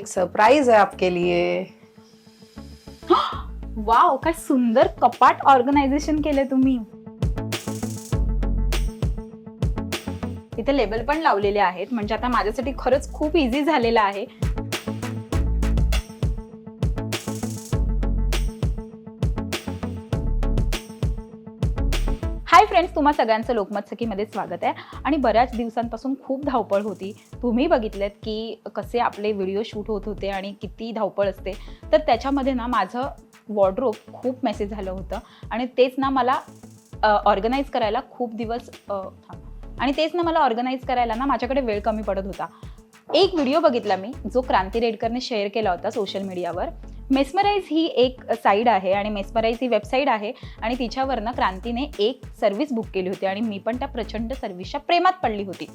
Surprise है आपके लिए। वाव, काय सुंदर कपाट ऑर्गनायझेशन केले तुम्ही. इथे लेबल पण लावलेले आहेत, म्हणजे आता माझ्यासाठी खरंच खूप इझी झालेलं आहे. हाय फ्रेंड्स, तुम्हा सगळ्यांचं लोकमत सखीमध्ये स्वागत आहे. आणि बऱ्याच दिवसांपासून खूप धावपळ होती. तुम्ही बघितलेत की कसे आपले व्हिडिओ शूट होत होते आणि किती धावपळ असते. तर त्याच्यामध्ये ना माझं वॉर्डरोब खूप मेसेज झालं होतं आणि तेच ना मला ऑर्गनाईज करायला खूप दिवस ना माझ्याकडे वेळ कमी पडत होता. एक व्हिडिओ बघितला मी, जो क्रांती रेडकरने शेअर केला होता सोशल मीडियावर. मेस्मराइज ही एक साईड आहे आणि मेस्मराइज ही वेबसाईट आहे आणि तिच्यावरनं क्रांतीने एक सर्व्हिस बुक केली होती आणि मी पण त्या प्रचंड सर्व्हिसच्या प्रेमात पडली होती.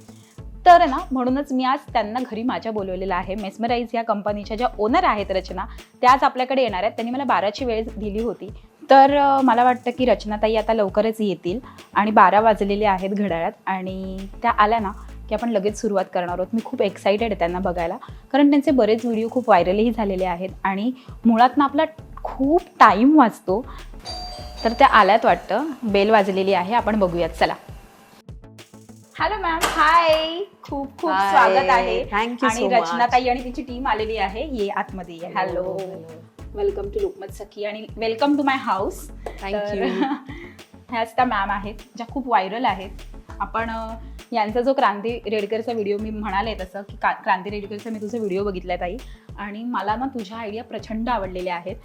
तर ना म्हणूनच मी आज त्यांना घरी माझ्या बोलवलेलं आहे. मेस्मराइज या कंपनीच्या ज्या ओनर आहेत रचना, त्या आज आपल्याकडे येणार आहेत. त्यांनी मला 12ची वेळ दिली होती. तर मला वाटतं की रचनाताई आता लवकरच येतील आणि 12 वाजलेले आहेत घड्याळात. आणि त्या आल्या ना की आपण लगेच सुरुवात करणार आहोत. मी खूप एक्सायटेड आहे त्यांना बघायला, कारण त्यांचे बरेच व्हिडिओ खूप व्हायरलही झालेले आहेत आणि मुळात ना आपला खूप टाईम वाचतो. तर त्या आल्यात वाटतं, बेल वाजलेली आहे, आपण बघूयात. चला. हॅलो मॅम, हाय. खूप खूप स्वागत आहे. थँक्यू आणि रचनाताई आणि तिची टीम आलेली आहे. ये आतमध्ये ये. Hello, welcome to Lokmat Sakhi आणि welcome to my house. Thank you. ह्याच त्या मॅम आहेत ज्या खूप व्हायरल आहेत. आपण यांचा जो क्रांती रेडकरचा व्हिडिओ, मी म्हणाले तसं की क्रांती रेडकरचा मी तुझा व्हिडिओ बघितलाय ताई, आणि मला ना तुझ्या आयडिया प्रचंड आवडलेल्या आहेत.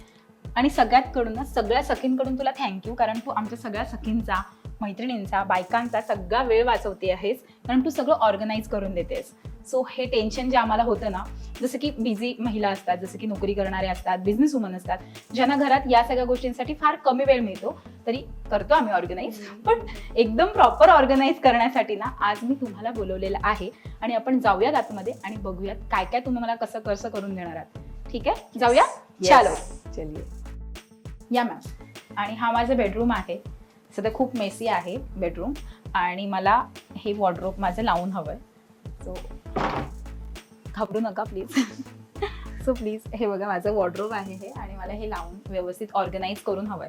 आणि सगळ्या सखींकडून तुला थँक्यू, कारण तू आमच्या सगळ्या सखींचा, मैत्रिणींचा, बायकांचा सगळा वेळ वाचवते आहेस, कारण तू सगळं ऑर्गनाईज करून देतेस. सो हे टेन्शन जे आम्हाला होतं ना, जसं की बिझी महिला असतात, जसं की नोकरी करणारे असतात, बिझनेस वुमन असतात, ज्यांना घरात या सगळ्या गोष्टींसाठी फार कमी वेळ मिळतो, तरी करतो आम्ही ऑर्गनाईज. पण एकदम प्रॉपर ऑर्गनाईज करण्यासाठी ना आज मी तुम्हाला बोलवलेलं आहे आणि आपण जाऊयात आतमध्ये आणि बघूयात काय काय तुम्ही मला कसं कसं करून देणार आहात. ठीक आहे, जाऊया. चालो, चलिए. या मॅम. आणि हा माझा बेडरूम आहे. सध्या खूप मेसी आहे बेडरूम आणि मला हे वॉर्डरोब माझं लावून हवंय. सो घाबरू नका प्लीज. सो प्लीज, हे बघा माझं वॉर्डरोब आहे हे, आणि मला हे लावून व्यवस्थित ऑर्गनाईज करून हवंय.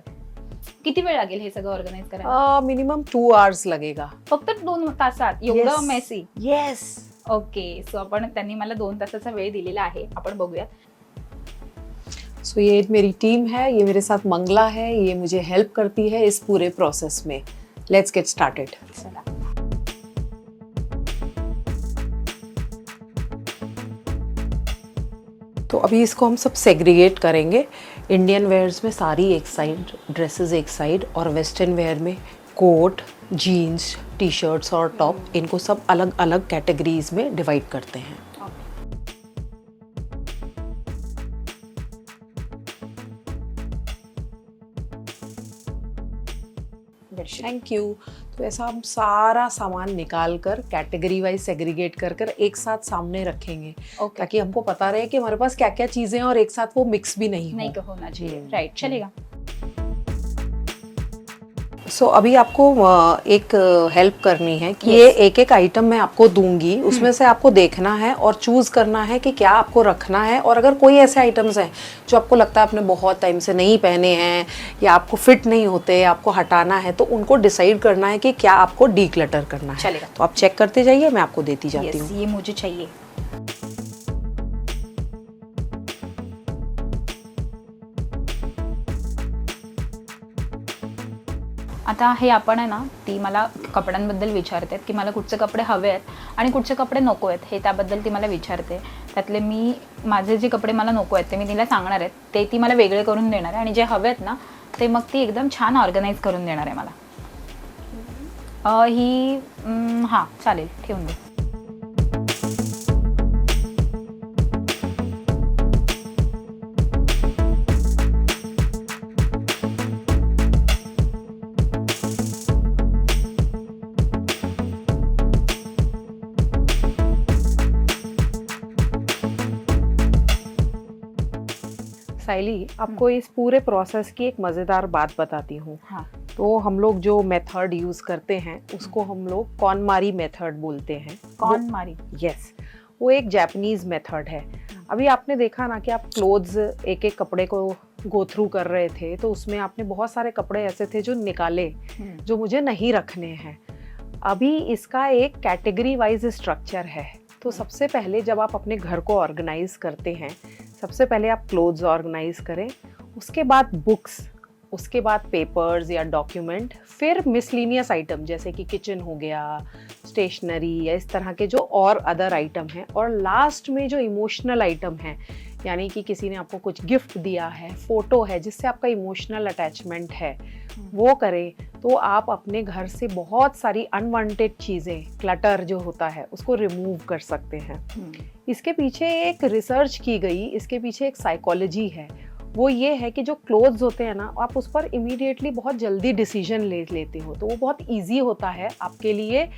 किती वेळ लागेल हे सगळं ऑर्गनाईज करायला? मिनिमम 2 hours लगेगा. फक्त 2 तासात एवढं मेसी? येस. ओके. सो त्यांनी मला 2 तासाचा वेळ दिलेला आहे. आपण बघूयात. सो ये मेरी टीम है, ये मेरे साथ मंगला है, ये मुझे हेल्प करती है इस पूरे प्रोसेस में. Let's get started. चला. तो अभी इसको हम सब सेग्रीगेट करेंगे. इंडियन वेयर्स में साड़ी एक साइड, ड्रेसेस एक साइड, और वेस्टर्न वेयर में कोट, जीन्स, टी शर्ट्स और टॉप, इनको सब अलग अलग कैटेगरीज में डिवाइड करते हैं. Thank you. तो ऐसा हम सारा सामान निकाल कर कैटेगरी वाइज सेग्रीगेट कर कर एक साथ सामने रखेंगे. ओके. ताकि हमको पता रहे कि हमारे पास क्या क्या चीजें हैं और एक साथ वो मिक्स भी नहीं होना चाहिए. राइट, चलेगा. सो अभी आपको एक हेल्प करनी है कि ये एक एक आइटम मैं आपको दूंगी, उसमें से आपको देखना है और चूज करना है कि क्या आपको रखना है. और अगर कोई ऐसे आइटम्स हैं जो आपको लगता है आपने बहुत टाइम से नहीं पहने हैं या आपको फिट नहीं होते, आपको हटाना है, तो उनको डिसाइड करना है कि क्या आपको डीक्लटर करना है. चलेगा. तो आप चेक करते जाइए, मैं आपको देती जाती हूँ. ये मुझे चाहिए. आता हे आपण आहे ना, ती मला कपड्यांबद्दल विचारते की मला कुठचे कपडे हवे आहेत आणि कुठचे कपडे नको आहेत, हे त्याबद्दल ती मला विचारते. त्यातले मी माझे जे कपडे मला नको आहेत ते मी तिला सांगणार आहेत, ते ती मला वेगळे करून देणार आहे, आणि जे हवे आहेत ना ते मग ती एकदम छान ऑर्गनाईज करून देणार आहे मला. हां, चालेल, ठेवून दे. साइली, आपको इस पूरे प्रोसेस की एक मज़ेदार बात बताती हूँ. हाँ. तो हम लोग जो मेथड यूज़ करते हैं उसको हम लोग कॉनमारी मेथड बोलते हैं. कॉनमारी? यस. वो एक जापानीज मेथड है. अभी आपने देखा ना कि आप क्लोथ्स एक एक कपड़े को गो थ्रू कर रहे थे, तो उसमें आपने बहुत सारे कपड़े ऐसे थे जो निकाले, जो मुझे नहीं रखने हैं। अभी इसका एक कैटेगरी वाइज स्ट्रक्चर है। तो सबसे पहले जब आप अपने घर को ऑर्गेनाइज करते हैं, सबसे पहले आप क्लोथ्स ऑर्गेनाइज करें, उसके बाद बुक्स, उसके बाद पेपर्स या डॉक्यूमेंट, फिर मिसलिनियस आइटम जैसे कि किचन हो गया, स्टेशनरी या इस तरह के जो और अदर आइटम हैं, और लास्ट में जो इमोशनल आइटम हैं, यानी कि किसी ने आपको कुछ गिफ्ट दिया है, फोटो है जिससे आपका इमोशनल अटैचमेंट है, वो करें। तो आप अपने घर से बहुत सारी अनवांटेड चीज़ें, क्लटर जो होता है, उसको रिमूव कर सकते हैं। इसके पीछे एक रिसर्च की गई, इसके पीछे एक साइकोलॉजी है। वो ये है कि जो क्लोथ्स होते हैं ना, आप उस पर इमीडिएटली बहुत जल्दी डिसीजन ले लेते हो, तो वो बहुत इजी होता है आपके लिए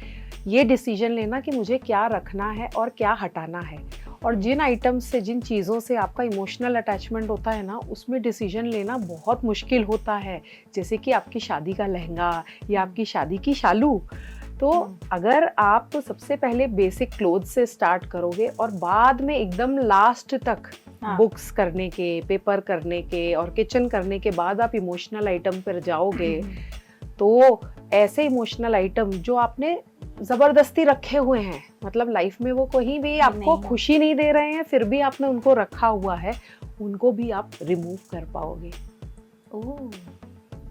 ये डिसीजन लेना कि मुझे क्या रखना है और क्या हटाना है। और जिन आइटम्स से, जिन चीज़ों से आपका इमोशनल अटैचमेंट होता है ना, उसमें डिसीजन लेना बहुत मुश्किल होता है, जैसे कि आपकी शादी का लहंगा या आपकी शादी की शालू। तो अगर आप सबसे पहले बेसिक क्लोथ से स्टार्ट करोगे और बाद में एकदम लास्ट तक बुक्स करने के, पेपर करने के और किचन करने के बाद आप इमोशनल आइटम पर जाओगे, तो ऐसे इमोशनल आइटम जो आपने जबरदस्ती रखे हुए हैं, मतलब लाइफ में वो कहीं भी आपको खुशी नहीं दे रहे हैं, फिर भी आपने उनको रखा हुआ है, उनको भी आप रिमूव कर पाओगे।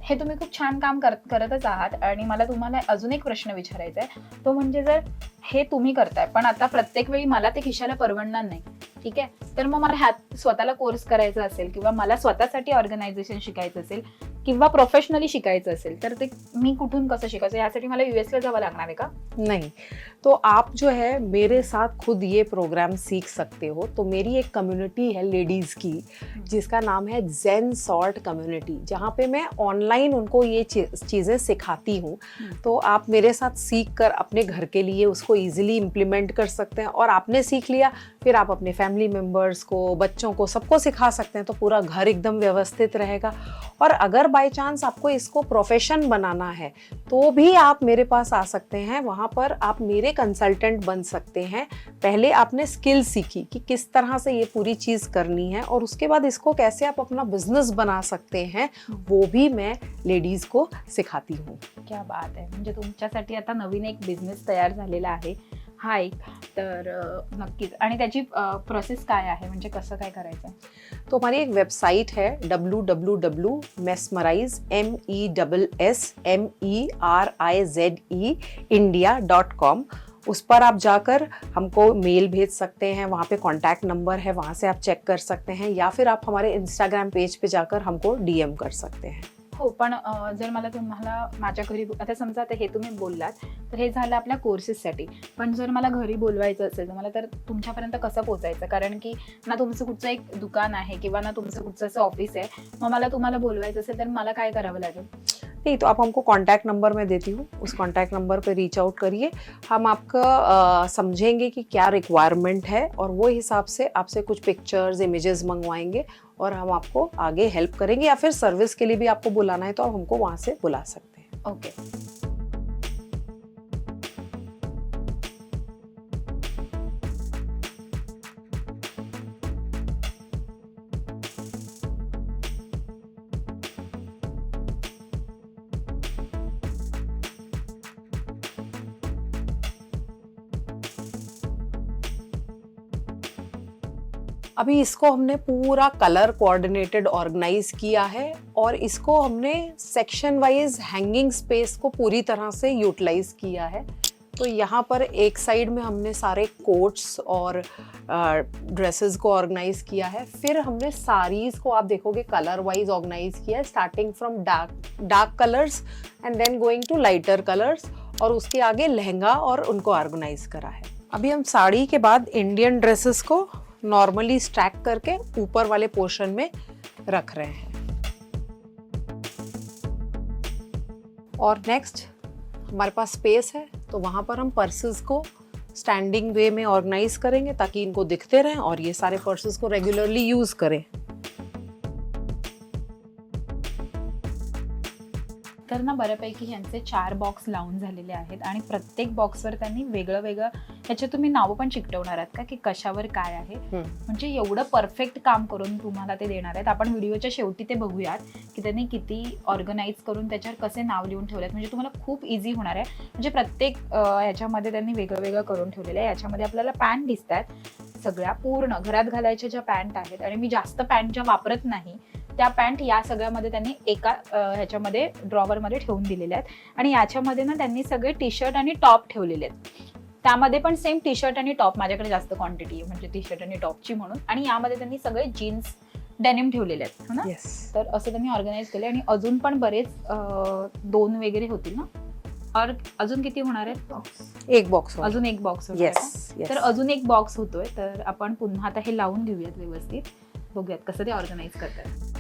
हे तुम्ही खूप छान काम करतच आहात. आणि मला तुम्हाला अजून एक प्रश्न विचारायचा आहे, तो म्हणजे जर हे तुम्ही करताय पण आता प्रत्येक वेळी मला ते खिशाला परवडणार नाही, ठीक आहे, तर मग मला ह्यात स्वतःला कोर्स करायचा असेल किंवा मला स्वतःसाठी ऑर्गनायझेशन शिकायचं असेल किंवा प्रोफेशनली शिकायचं असेल, तर ते मी कुठून कसं शिकायचं, यासाठी मला यूएस ला जावं लागणार आहे का? नहीं, तो आप जो है मेरे साथ खुद ये प्रोग्राम सीख सकते हो। तो मेरी एक कम्युनिटी है लेडीज़ की, जिसका नाम है जेन सॉर्ट कम्युनिटी, जहाँ पे मैं ऑनलाइन उनको ये चीज़ें सिखाती हूँ। तो आप मेरे साथ सीख कर अपने घर के लिए उसको ईजिली इम्प्लीमेंट कर सकते हैं, और आपने सीख लिया, फिर आप अपने फैमिली मेम्बर्स को, बच्चों को, सबको सिखा सकते हैं, तो पूरा घर एकदम व्यवस्थित रहेगा। और अगर बाय चांस आपको इसको प्रोफेशन बनाना है, तो भी आप मेरे पास आ सकते हैं, वहाँ पर आप मेरे कंसल्टेंट बन सकते हैं। पहले आपने स्किल सीखी कि किस तरह से ये पूरी चीज़ करनी है, और उसके बाद इसको कैसे आप अपना बिझनेस बना सकते हैं, वो भी मैं लेडीज़ को सिखाती हूँ। क्या बात आहे. म्हणजे तुमच्यासाठी आता नवीन एक बिझनेस तयार झालेला आहे हा एक, तर नक्कीच. आणि त्याची प्रोसेस काय आहे, म्हणजे कसं काय करायचं? तो हमारी एक वेबसाइट है www.mesmerize.india.com। उस पर आप जाकर हमको मेल भेज सकते हैं, वहाँ पे कॉन्टैक्ट नंबर है, वहाँ से आप चेक कर सकते हैं, या फिर आप हमारे इंस्टाग्राम पेज पे जाकर हमको DM कर सकते हैं। हो, पण जर मला तुम्हाला माझ्या घरी, आता समजा आता हे तुम्ही बोललात, तर हे झालं आपल्या कोर्सेससाठी, पण जर मला घरी बोलवायचं असेल तर मला तर तुमच्यापर्यंत कसं पोहोचायचं, कारण की ना तुमचं कुठचं एक दुकान आहे किंवा ना तुमचं कुठचं असं ऑफिस आहे, मग मला तुम्हाला बोलवायचं असेल तर मला काय करावं लागेल? नहीं, तो आप हमको कांटेक्ट नंबर मैं देती हूँ, उस कांटेक्ट नंबर पे रीच आउट करिए, हम आपका समझेंगे कि क्या रिक्वायरमेंट है, और वो हिसाब से आपसे कुछ पिक्चर्स, इमेजेस मंगवाएंगे, और हम आपको आगे हेल्प करेंगे, या फिर सर्विस के लिए भी आपको बुलाना है तो आप हमको वहाँ से बुला सकते हैं। ओके. अभी इसको हमने पूरा कलर कोऑर्डिनेटेड ऑर्गेनाइज किया है, और इसको हमने सेक्शन वाइज हैंगिंग स्पेस को पूरी तरह से यूटिलाइज किया है। तो यहाँ पर एक साइड में हमने सारे कोट्स और ड्रेसेस को ऑर्गेनाइज किया है, फिर हमने साड़ीज़ को आप देखोगे कलर वाइज ऑर्गेनाइज किया है, starting from dark colours and then going to lighter colours, और उसके आगे लहंगा और उनको ऑर्गेनाइज करा है। अभी हम साड़ी के बाद इंडियन ड्रेसेस को नॉर्मली स्टैक करके ऊपर वाले पोर्शन में रख रहे हैं। और नेक्स्ट हमारे पास स्पेस है, तो वहाँ पर हम पर्सेस को स्टैंडिंग वे में ऑर्गेनाइज करेंगे ताकि इनको दिखते रहें और ये सारे पर्सेस को रेगुलरली यूज़ करें। तर ना बऱ्यापैकी ह्यांचे 4 बॉक्स लावून झालेले आहेत आणि प्रत्येक बॉक्सवर त्यांनी वेगळं वेगळं, ह्याचे तुम्ही नावं पण चिकटवणार आहात का की कशावर काय आहे, म्हणजे एवढं परफेक्ट काम करून तुम्हाला ते देणार आहेत. आपण व्हिडिओच्या शेवटी ते बघूयात की त्यांनी किती ऑर्गनाईज करून त्याच्यावर कसे नाव लिहून ठेवले आहेत. म्हणजे तुम्हाला खूप इझी होणार आहे. म्हणजे प्रत्येक ह्याच्यामध्ये त्यांनी वेगळं वेगळं करून ठेवलेलं आहे. याच्यामध्ये आपल्याला पॅन्ट दिसत आहेत सगळ्या, पूर्ण घरात घालायच्या ज्या पॅन्ट आहेत, आणि मी जास्त पॅन्ट ज्या वापरत नाही त्या पॅन्ट या सगळ्यामध्ये त्यांनी एका ह्याच्यामध्ये ड्रॉवरमध्ये ठेवून दिलेल्या आहेत. आणि याच्यामध्ये ना त्यांनी सगळे टी शर्ट आणि टॉप ठेवलेले आहेत. त्यामध्ये पण सेम टी शर्ट आणि टॉप, माझ्याकडे जास्त क्वांटिटी आहे म्हणजे टी शर्ट आणि टॉपची म्हणून. आणि यामध्ये त्यांनी सगळे जीन्स डेनिम ठेवलेले आहेत, हो ना. तर असं त्यांनी ऑर्गनाईज केले. आणि अजून पण बरेच 2 वगैरे होतील ना, और अजून किती होणार आहेत? एक बॉक्स, अजून एक बॉक्स. तर अजून एक बॉक्स होतोय. तर आपण पुन्हा आता हे लावून घेऊयात व्यवस्थित, बघूयात कसं ते ऑर्गनाईज करतात.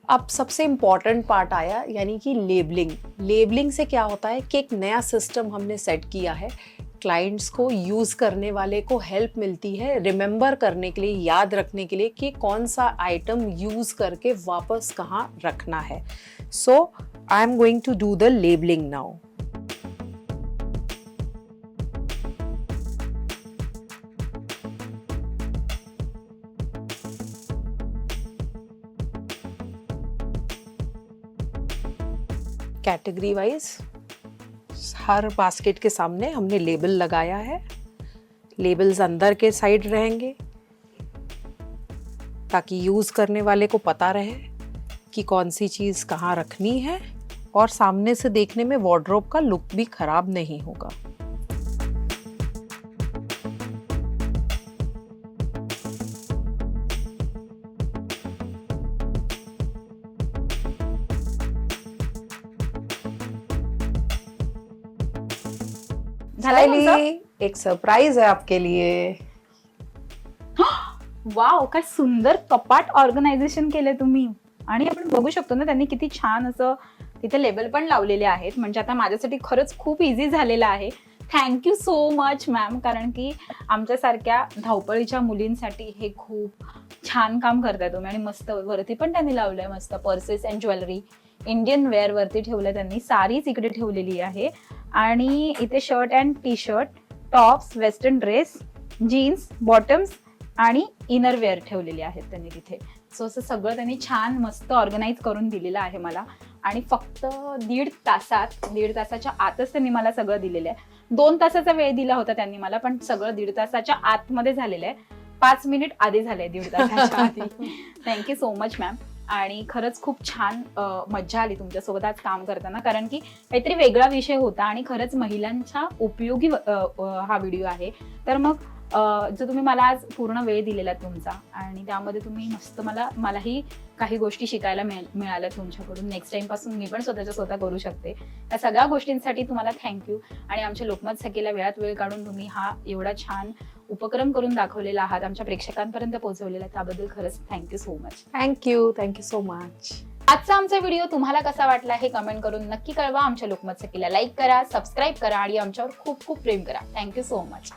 अब सबसे इम्पॉर्टेंट पार्ट आया, यानी कि लेबलिंग. लेबलिंग से क्या होता है कि एक नया सिस्टम हमने सेट किया है. क्लाइंट्स को, यूज़ करने वाले को हेल्प मिलती है रिमेंबर करने के लिए, याद रखने के लिए कि कौन सा आइटम यूज़ करके वापस कहाँ रखना है. So I am going to do the labelling now. Category wise हर बास्केट के सामने हमने लेबल लगाया है. लेबल्स अंदर के साइड रहेंगे ताकि यूज़ करने वाले को पता रहे कि कौन सी चीज़ कहाँ रखनी है, और सामने से देखने में वार्डरोब का लुक भी खराब नहीं होगा. सायली, एक सरप्राइज है आपके लिए. वाव, काय सुंदर कपाट ऑर्गनायझेशन केलंय तुम्ही. आणि आपण बघू शकतो ना त्यांनी किती छान असं तिथे लेबल पण लावलेले आहेत. म्हणजे आता माझ्यासाठी खरंच खूप इझी झालेलं आहे. थँक्यू सो मच मॅम, कारण की आमच्यासारख्या धावपळीच्या मुलींसाठी हे खूप छान काम करताय तुम्ही. आणि मस्त वरती पण त्यांनी लावलंय, मस्त purses and jewellery Indian wear वरती ठेवलंय त्यांनी. सारीच इकडे ठेवलेली आहे. आणि इथे shirt and T shirt, tops, western dress, jeans, bottoms आणि इनर वेअर ठेवलेले आहेत त्यांनी तिथे. सो असं सगळं त्यांनी छान मस्त ऑर्गनाईज करून दिलेलं आहे मला. आणि फक्त 1.5 तासाच्या आतच त्यांनी मला सगळं दिलेलं आहे. 2 तासाचा वेळ दिला होता त्यांनी मला, पण सगळं 1.5 तासाच्या आतमध्ये झालेलं आहे. 5 मिनिट आधी झालंय 1.5 तासाच्या आधी. Thank you so much ma'am. आणि खरंच खूप छान मज्जा आली तुमच्यासोबत आज काम करताना, कारण की काहीतरी वेगळा विषय होता आणि खरंच महिलांच्या उपयोगी हा व्हिडिओ आहे. तर मग जो तुम्ही मला आज पूर्ण वेळ दिलेला तुमचा, आणि त्यामध्ये तुम्ही मस्त मलाही काही गोष्टी शिकायला मिळाल्या तुमच्याकडून. नेक्स्ट टाइम पासून मी पण स्वतः करू शकते. त्या सगळ्या गोष्टींसाठी तुम्हाला थँक्यू. आणि आमच्या लोकमत सखीला वेळात वेळ काढून तुम्ही हा एवढा छान उपक्रम करून दाखवलेला आहात, आमच्या प्रेक्षकांपर्यंत पोहोचवलेला, त्याबद्दल खरंच thank you so much. Thank you so much. आजचा आमचा व्हिडिओ तुम्हाला कसा वाटला हे कमेंट करून नक्की कळवा. आमच्या लोकमत सखीला लाईक करा, सबस्क्राईब करा आणि आमच्यावर खूप खूप प्रेम करा. Thank you so much.